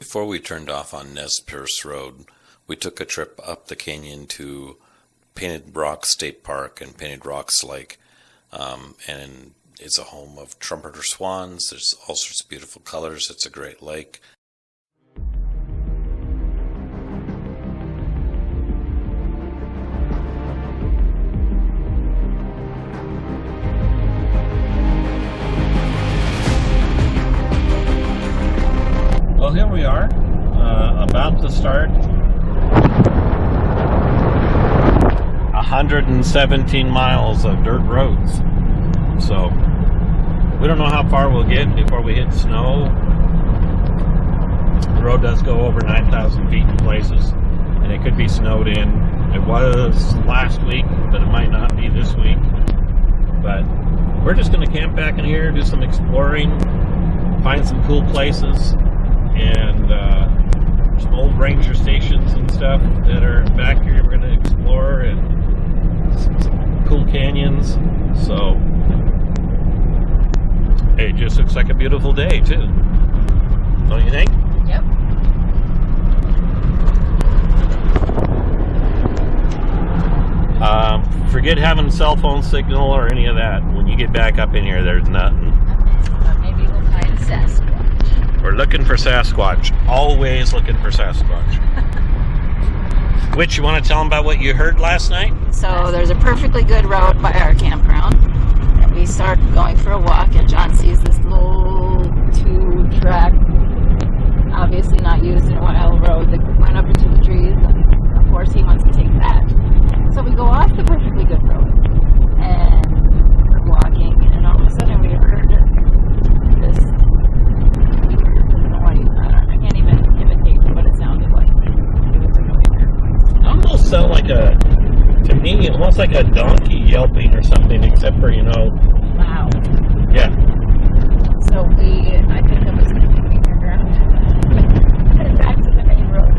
Before we turned off on Nez Perce Road, we took a trip up the canyon to Painted Rocks State Park and Painted Rocks Lake. And it's a home of trumpeter swans. There's all sorts of beautiful colors. It's a great lake. Well, here we are, about to start 117 miles of dirt roads. So, we don't know how far we'll get before we hit snow. The road does go over 9,000 feet in places, and it could be snowed in. It was last week, but it might not be this week. But we're just going to camp back in here, do some exploring, find some cool places, and some old ranger stations and stuff that are back here we're going to explore, and some cool canyons. So it just looks like a beautiful day too, don't you think? Yep. Forget having cell phone signal or any of that. When you get back up in here, there's nothing. Maybe we'll find Sasquatch. We're looking for Sasquatch. Always looking for Sasquatch. Which, you want to tell them about what you heard last night? So there's a perfectly good road by our campground. And we start going for a walk, and John sees this little 2-track, obviously not used in a while, road that went up into the trees. And of course he wants to take that. So we go off the perfectly good road, and we're walking, and all of a sudden we heard this weird noise. I can't even imitate what it sounded like. It was a really weird noise. It almost sounded like to me, almost like a donkey yelping or something, except for, Wow. Yeah. So I think it was we turned around and headed back to the main road.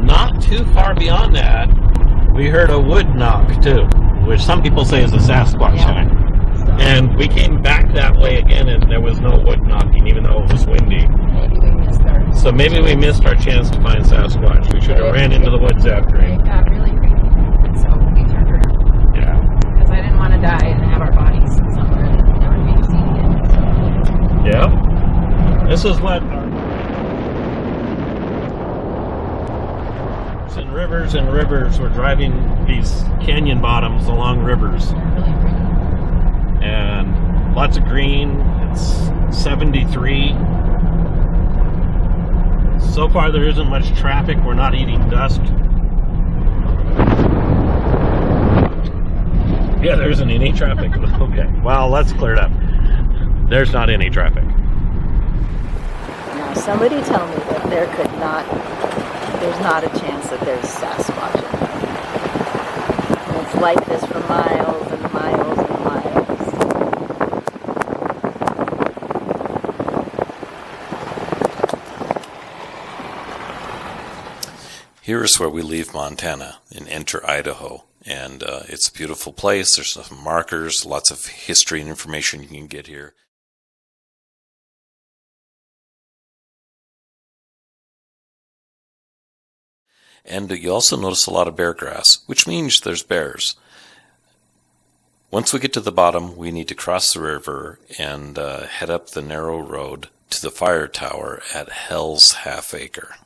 Not too far beyond that, we heard a wood knock too, which some people say is a Sasquatch sign. So And we came back that way again, and there was no wood knocking, even though it was windy. maybe we missed our. So maybe we missed our chance to find Sasquatch. We should have ran into the woods after It him. got really creepy, so we turned around Yeah. because I didn't want to die and have our bodies somewhere that we never be seen again. So. Yeah. This is what rivers and rivers. We're driving these canyon bottoms along rivers. Really pretty. And lots of green. It's 73. So far there isn't much traffic. We're not eating dust. Yeah, there isn't any traffic. Okay, well, let's clear it up. There's not any traffic. Now, somebody tell me that there's not a chance that there's Sasquatch in there. And it's like this for miles and miles and miles. Here is where we leave Montana and enter Idaho. And it's a beautiful place. There's some markers, lots of history and information you can get here. And you also notice a lot of bear grass, which means there's bears. Once we get to the bottom, we need to cross the river and head up the narrow road to the fire tower at Hell's Half Acre.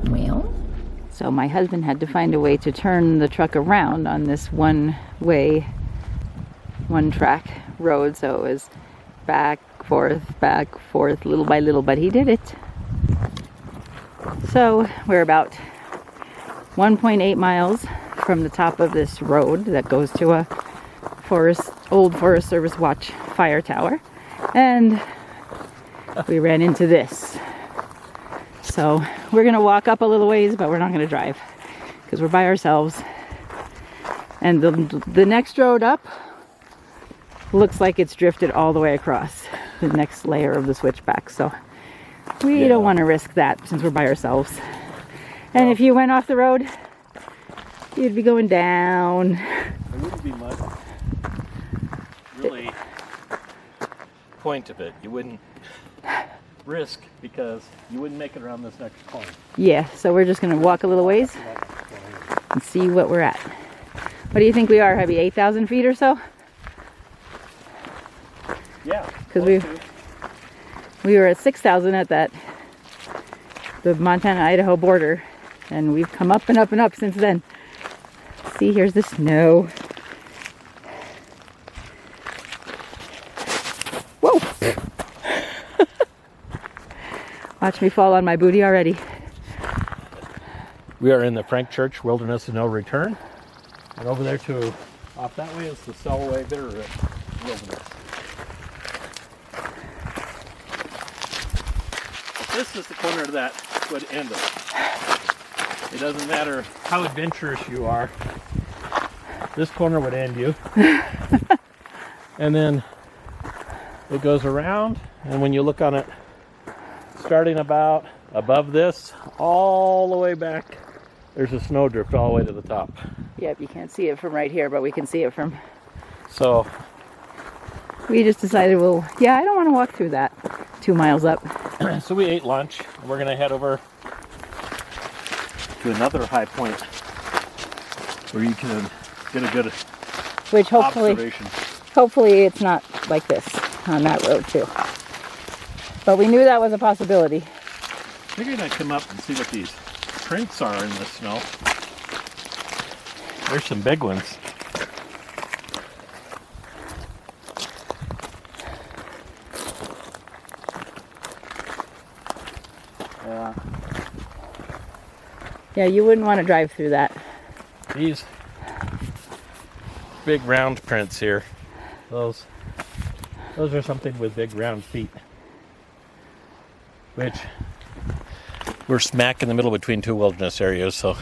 Well, so my husband had to find a way to turn the truck around on this one-way, one-track road, so it was back, forth, little by little, but he did it. So we're about 1.8 miles from the top of this road that goes to a old Forest Service watch fire tower, and we ran into this. So we're gonna walk up a little ways, but we're not gonna drive because we're by ourselves. And the next road up looks like it's drifted all the way across the next layer of the switchback. So we don't want to risk that since we're by ourselves. And if you went off the road, you'd be going down. There wouldn't be much really point of it. You wouldn't risk because you wouldn't make it around this next corner. Yeah, so we're just going to walk a little ways and see what we're at. What do you think we are, Hubby? 8,000 feet or so? Yeah. Because we were at 6,000 at the Montana-Idaho border, and we've come up and up and up since then. See, here's the snow. Whoa! Watch me fall on my booty already. We are in the Frank Church Wilderness of No Return. And over there off that way is the Selway Bitterroot Wilderness. This is the corner that would end it. It doesn't matter how adventurous you are. This corner would end you. And then it goes around, and when you look on it, starting about above this, all the way back, there's a snowdrift all the way to the top. Yep, you can't see it from right here, but we can see it from... So we just decided, well, yeah, I don't want to walk through that 2 miles up. So we ate lunch, and we're going to head over to another high point where you can get a good Which observation. hopefully it's not like this on that road too. But we knew that was a possibility. Figured I'd come up and see what these prints are in the snow. There's some big ones. Yeah, you wouldn't want to drive through that. These big round prints here. Those are something with big round feet. Which we're smack in the middle between two wilderness areas, so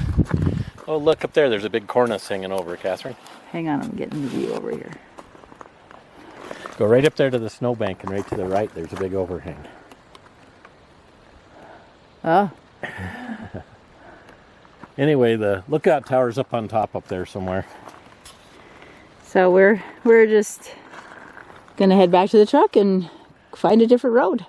oh look up there, there's a big cornice hanging over, Catherine. Hang on, I'm getting the view over here. Go right up there to the snowbank, and right to the right there's a big overhang. Oh. Anyway, the lookout tower's up on top up there somewhere. So we're just gonna head back to the truck and find a different road.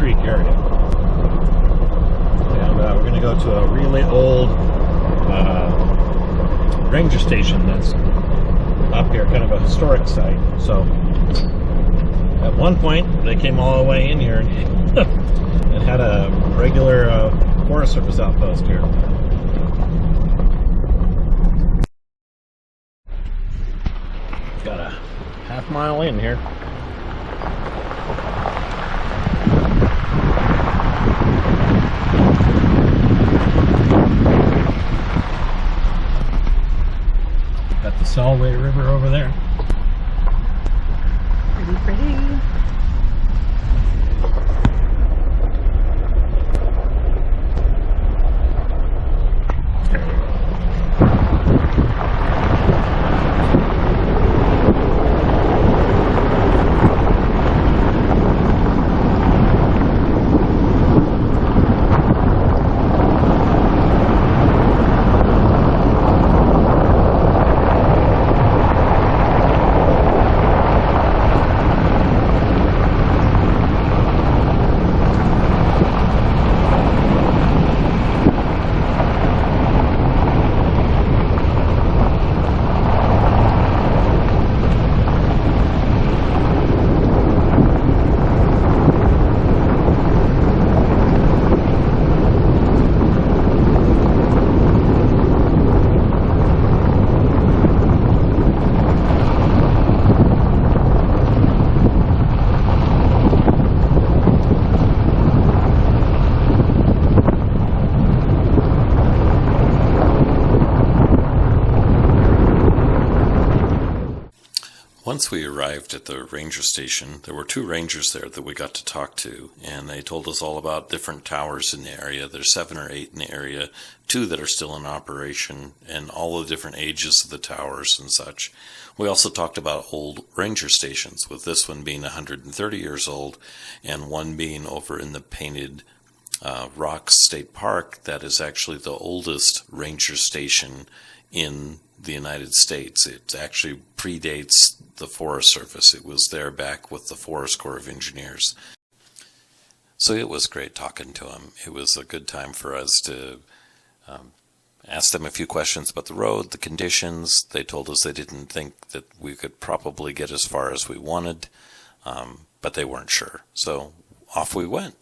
Creek area. And we're going to go to a really old ranger station that's up here, kind of a historic site. So at one point they came all the way in here and had a regular Forest Service outpost here. Got a half-mile in here. Got the Solway River over there. Pretty, pretty. Once we arrived at the ranger station, there were 2 rangers there that we got to talk to, and they told us all about different towers in the area. There's 7 or 8 in the area, 2 that are still in operation, and all the different ages of the towers and such. We also talked about old ranger stations, with this one being 130 years old, and one being over in the Painted Rocks State Park that is actually the oldest ranger station in the United States. It actually predates the Forest Service. It was there back with the Forest Corps of Engineers. So it was great talking to them. It was a good time for us to ask them a few questions about the road, the conditions. They told us they didn't think that we could probably get as far as we wanted, but they weren't sure. So off we went.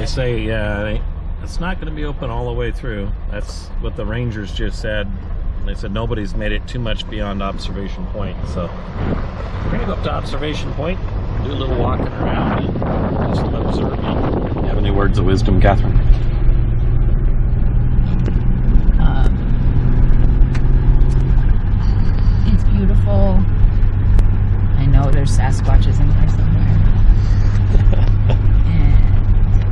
Say it's not going to be open all the way through. That's what the rangers just said. They said nobody's made it too much beyond observation point. So we're going to go up to observation point, do a little walking around, and just observe. You have any words of wisdom, Catherine? It's beautiful. I know there's Sasquatches in there somewhere. And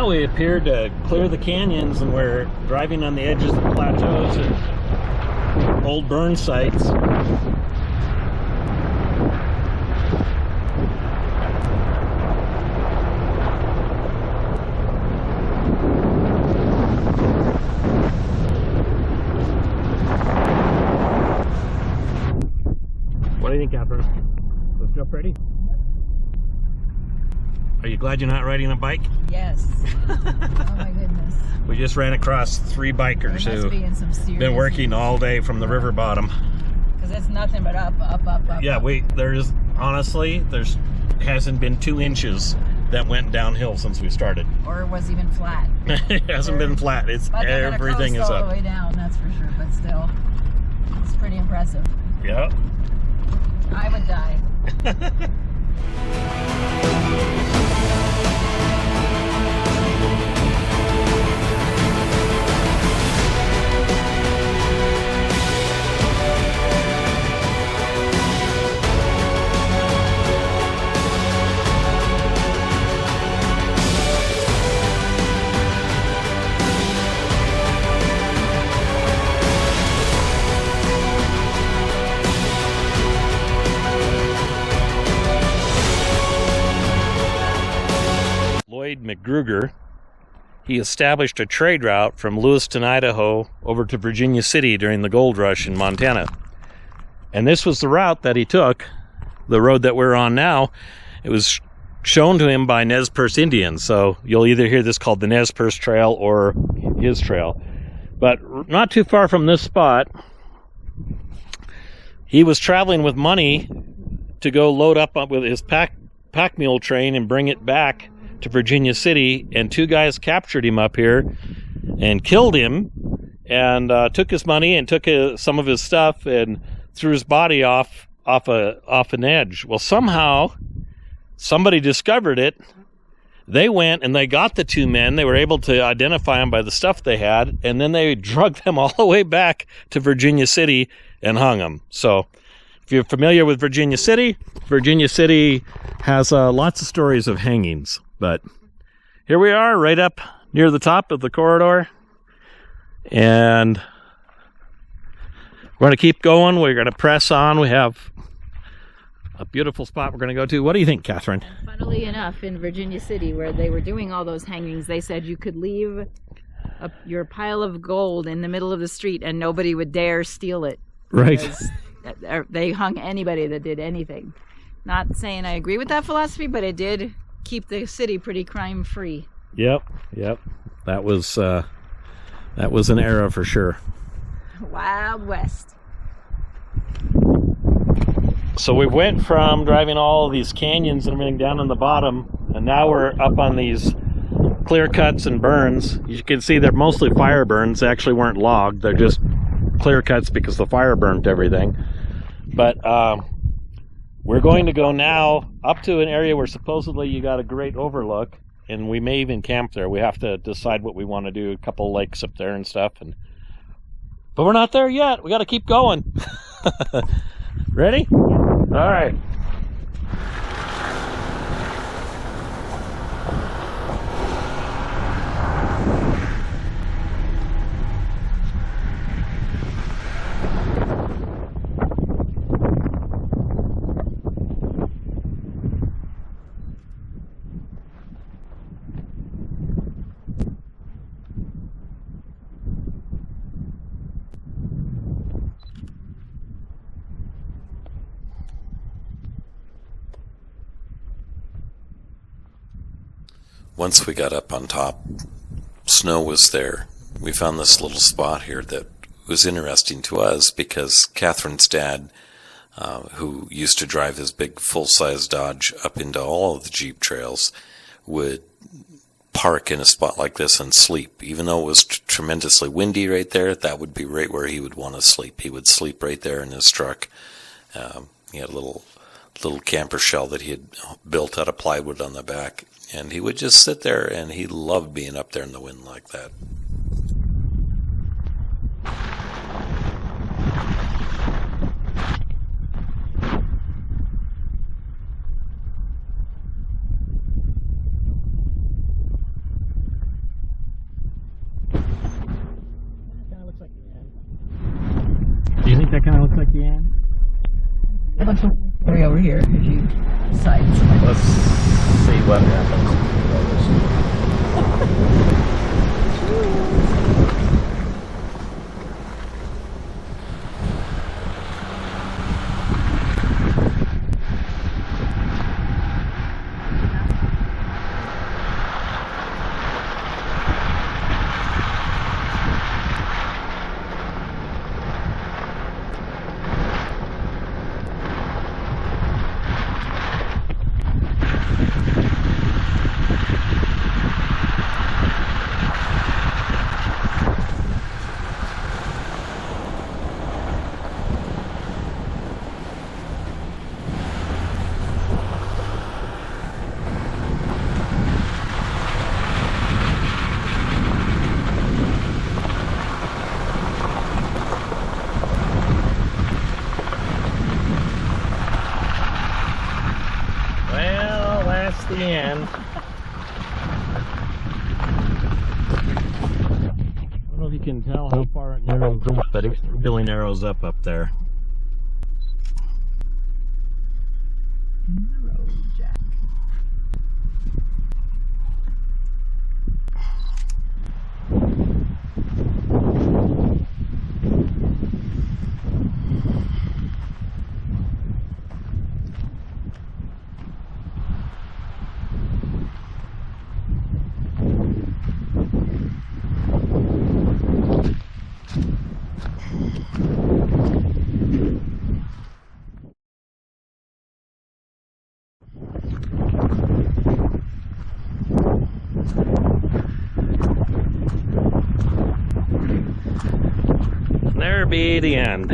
now we appear to clear the canyons, and we're driving on the edges of plateaus and old burn sites. What do you think, Catherine? Does it feel pretty? Are you glad you're not riding a bike? Yes. Oh my goodness. We just ran across 3 bikers There must be in some who've serious been working all day from the river bottom. Because it's nothing but up, up, up, up. Yeah, up. honestly, there's hasn't been 2 inches that went downhill since we started. Or it was even flat. It hasn't been flat. It's But they're gonna everything coast is all up. the way down, that's for sure. But still, it's pretty impressive. Yeah. I would die. Magruder, he established a trade route from Lewiston, Idaho over to Virginia City during the gold rush in Montana. And this was the route that he took, the road that we're on now. It was shown to him by Nez Perce Indians, so you'll either hear this called the Nez Perce Trail or his trail. But not too far from this spot, he was traveling with money to go load up with his pack mule train and bring it back to Virginia City, and 2 guys captured him up here and killed him and took his money and took some of his stuff and threw his body off an edge. Well, somehow somebody discovered it. They went and they got the 2 men. They were able to identify them by the stuff they had, and then they drug them all the way back to Virginia City and hung them. So if you're familiar with Virginia City has lots of stories of hangings. But here we are, right up near the top of the corridor, and we're going to keep going. We're going to press on. We have a beautiful spot we're going to go to. What do you think, Catherine? Funnily enough, in Virginia City, where they were doing all those hangings, they said you could leave your pile of gold in the middle of the street and nobody would dare steal it. Right. They hung anybody that did anything. Not saying I agree with that philosophy, but it did keep the city pretty crime-free. Yep. That was an era for sure. Wild West. So we went from driving all of these canyons and everything down on the bottom, and now we're up on these clear cuts and burns. You can see they're mostly fire burns. They actually weren't logged. They're just clear cuts because the fire burnt everything. But we're going to go now up to an area where supposedly you got a great overlook, and we may even camp there. We have to decide what we want to do. A couple lakes up there and stuff. But we're not there yet. We got to keep going. Ready? All right. Once we got up on top, snow was there. We found this little spot here that was interesting to us because Catherine's dad, who used to drive his big full-size Dodge up into all of the Jeep trails, would park in a spot like this and sleep. Even though it was tremendously windy right there, that would be right where he would want to sleep. He would sleep right there in his truck. He had a little camper shell that he had built out of plywood on the back. And he would just sit there, and he loved being up there in the wind like that. kind of looks like the end. A bunch of area over here if you decide. Let's see what happens. Well, that's the end. I don't know if you can tell how far it narrows up, but it really narrows up there. There be the end.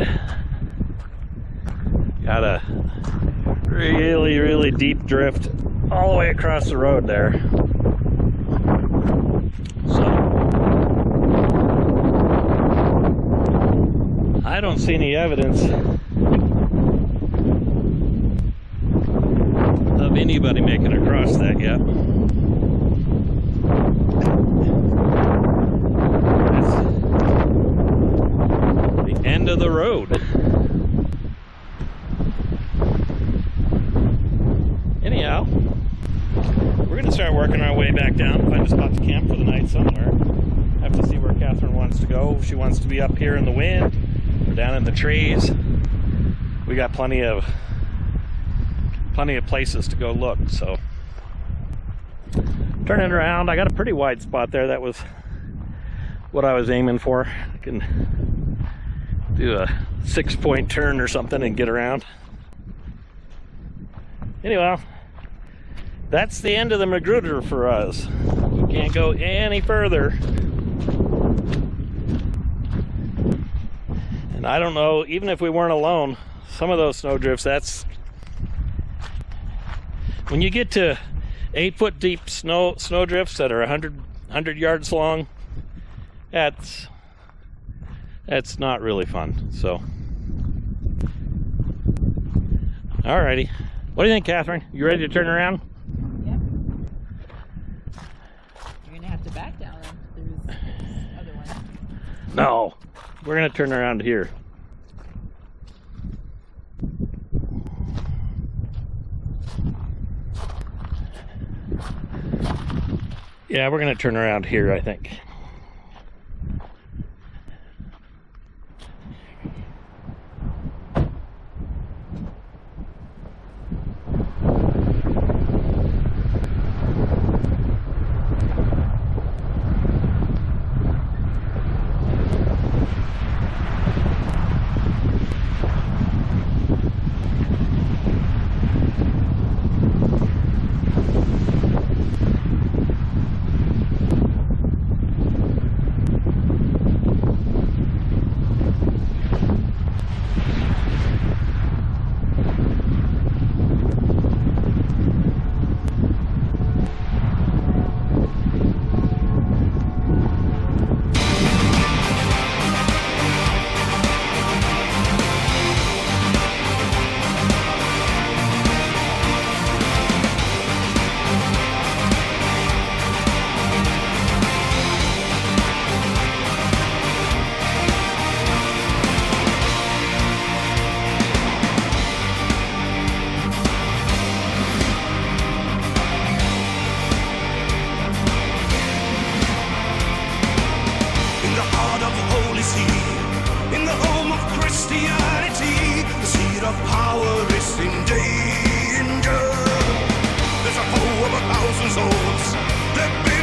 Got a really, really deep drift all the way across the road there. So I don't see any evidence of anybody making across that yet. End of the road. Anyhow, we're going to start working our way back down, find a spot to camp for the night somewhere. Have to see where Catherine wants to go. If she wants to be up here in the wind or down in the trees. We got plenty of places to go look. So turning around, I got a pretty wide spot there. That was what I was aiming for. I can do a 6-point turn or something and get around. Anyway, that's the end of the Magruder for us. We can't go any further. And I don't know, even if we weren't alone, some of those snowdrifts, that's when you get to 8-foot deep snowdrifts that are 100 yards long, that's not really fun. So, alrighty. What do you think, Catherine? You ready to turn around? Yep. You're gonna have to back down through this other one. No, we're gonna turn around here. Yeah, we're gonna turn around here, I think.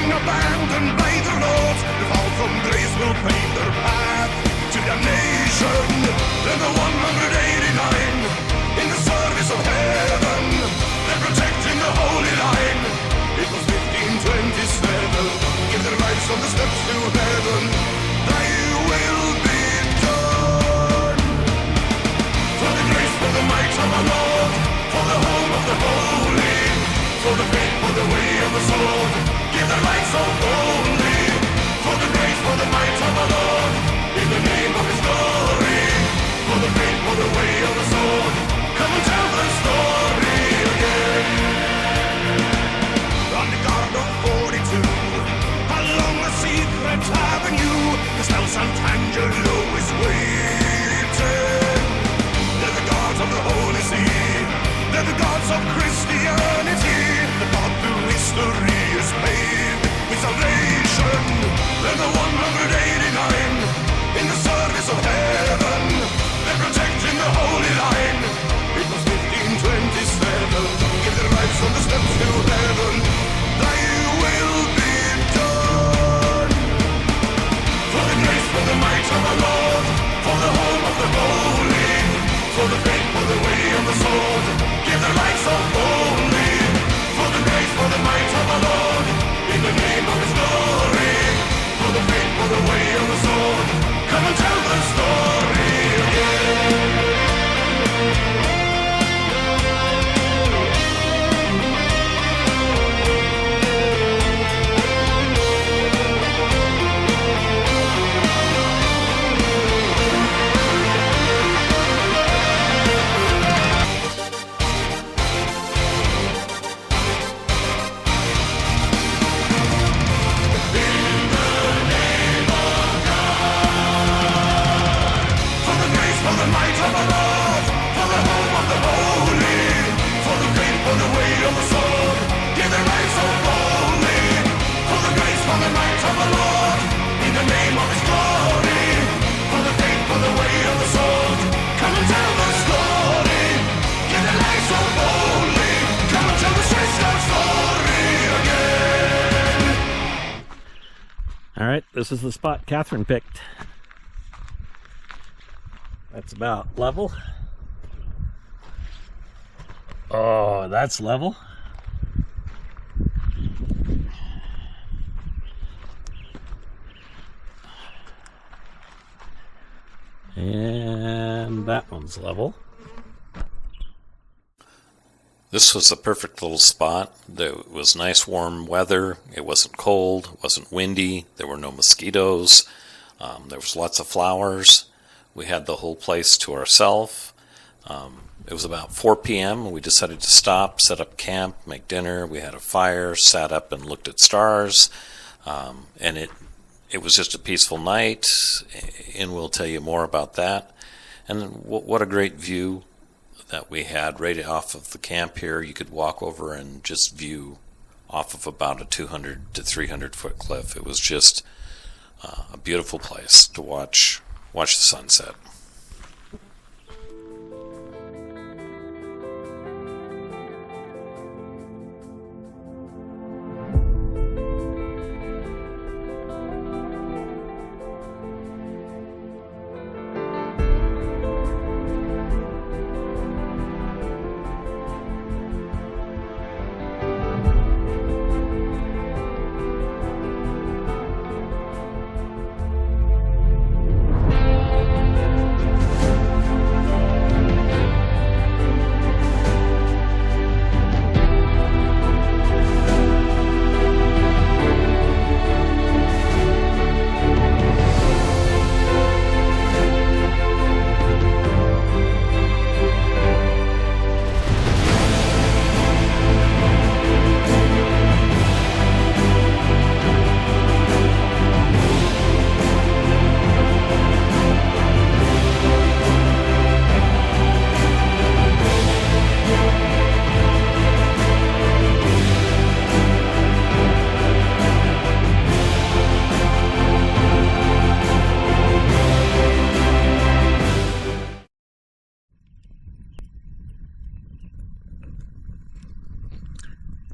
been abandoned by the Lord, the fall from grace will pave their path to damnation. Then the 189 in the service of heaven, they're protecting the holy line. It was 1527, give their lives on the steps to heaven. Thy will be done. For the grace, for the might of our Lord, for the home of the holy, for the faith, for the way of the sword, give their lives so boldly. For the grace, for the might of our Lord, in the name of his glory, for the faith, for the way of the sword, come and tell the story again. On the guard of 42, along the secret avenue, the spell Sant'Angelo is waiting. They're the gods of the Holy See, they're the gods of Christianity. The path through history is paved with salvation. They're the 189 in the service of heaven, they're protecting the holy line. It was 1527, give their lives on the steps to heaven. Thy will be done. For the grace, for the might of our Lord, for the home of the holy, for the faith, for the way of the sword, give their lives so boldly. For the grace, for the might of our Lord, in the name of his glory, for the faith, for the way of the sword, come and tell the story again. All right, this is the spot Catherine picked. That's about level. Oh, that's level. And that one's level. This was a perfect little spot. There was nice warm weather. It wasn't cold, it wasn't windy. There were no mosquitoes. There was lots of flowers. We had the whole place to ourselves. It was about 4 p.m. and we decided to stop, set up camp, make dinner. We had a fire, sat up and looked at stars. And it was just a peaceful night, and we'll tell you more about that. And what a great view that we had right off of the camp here. You could walk over and just view off of about a 200 to 300 foot cliff. It was just a beautiful place to watch the sunset.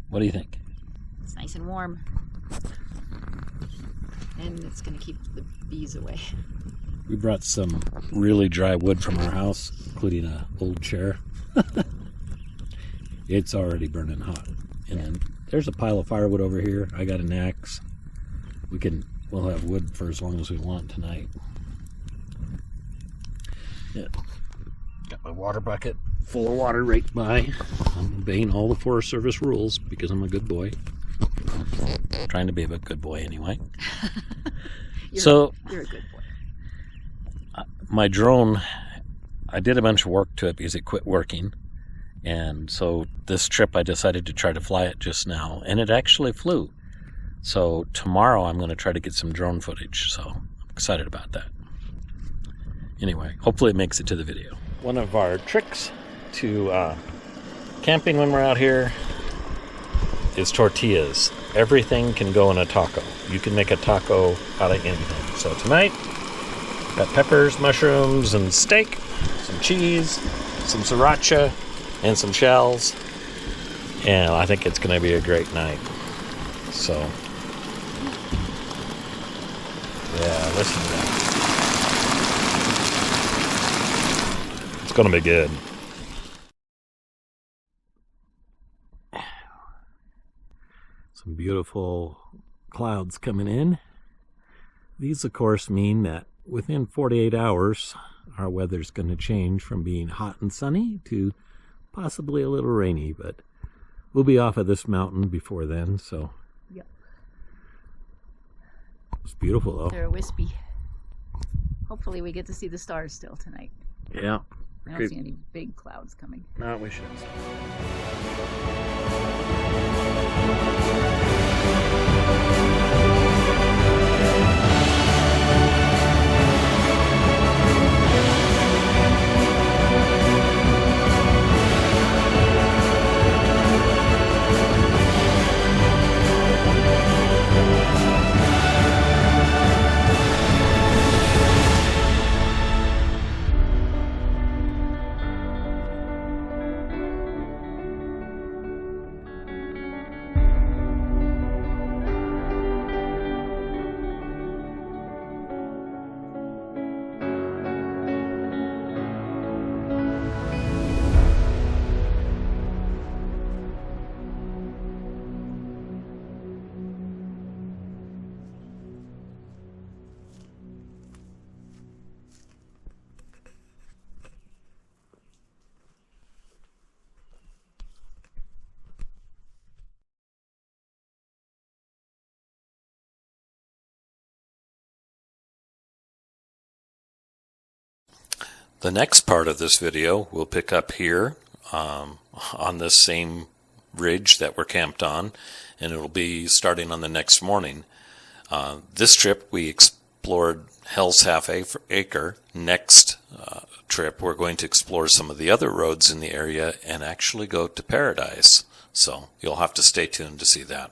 What do you think? It's nice and warm. And it's going to keep the bees away. We brought some really dry wood from our house, including an old chair. It's already burning hot. And then there's a pile of firewood over here. I got an axe. We'll have wood for as long as we want tonight. Yeah. Got my water bucket full of water right by. I'm obeying all the Forest Service rules because I'm a good boy. Trying to be a good boy anyway. You're a good boy. My drone, I did a bunch of work to it because it quit working. And so this trip I decided to try to fly it just now. And it actually flew. So tomorrow I'm going to try to get some drone footage. So I'm excited about that. Anyway, hopefully it makes it to the video. One of our tricks to camping when we're out here is tortillas. Everything can go in a taco. You can make a taco out of anything. So tonight, got peppers, mushrooms, and steak, some cheese, some sriracha, and some shells. And I think it's going to be a great night. So, yeah, listen to that. It's going to be good. Some beautiful clouds coming in. These, of course, mean that within 48 hours, our weather's going to change from being hot and sunny to possibly a little rainy, but we'll be off of this mountain before then, so. Yep. It's beautiful, though. They're wispy. Hopefully we get to see the stars still tonight. Yeah. I don't see any big clouds coming. No, we shouldn't. The next part of this video we'll pick up here on this same ridge that we're camped on, and it'll be starting on the next morning. This trip we explored Hell's Half Acre. Next trip we're going to explore some of the other roads in the area and actually go to Paradise. So you'll have to stay tuned to see that.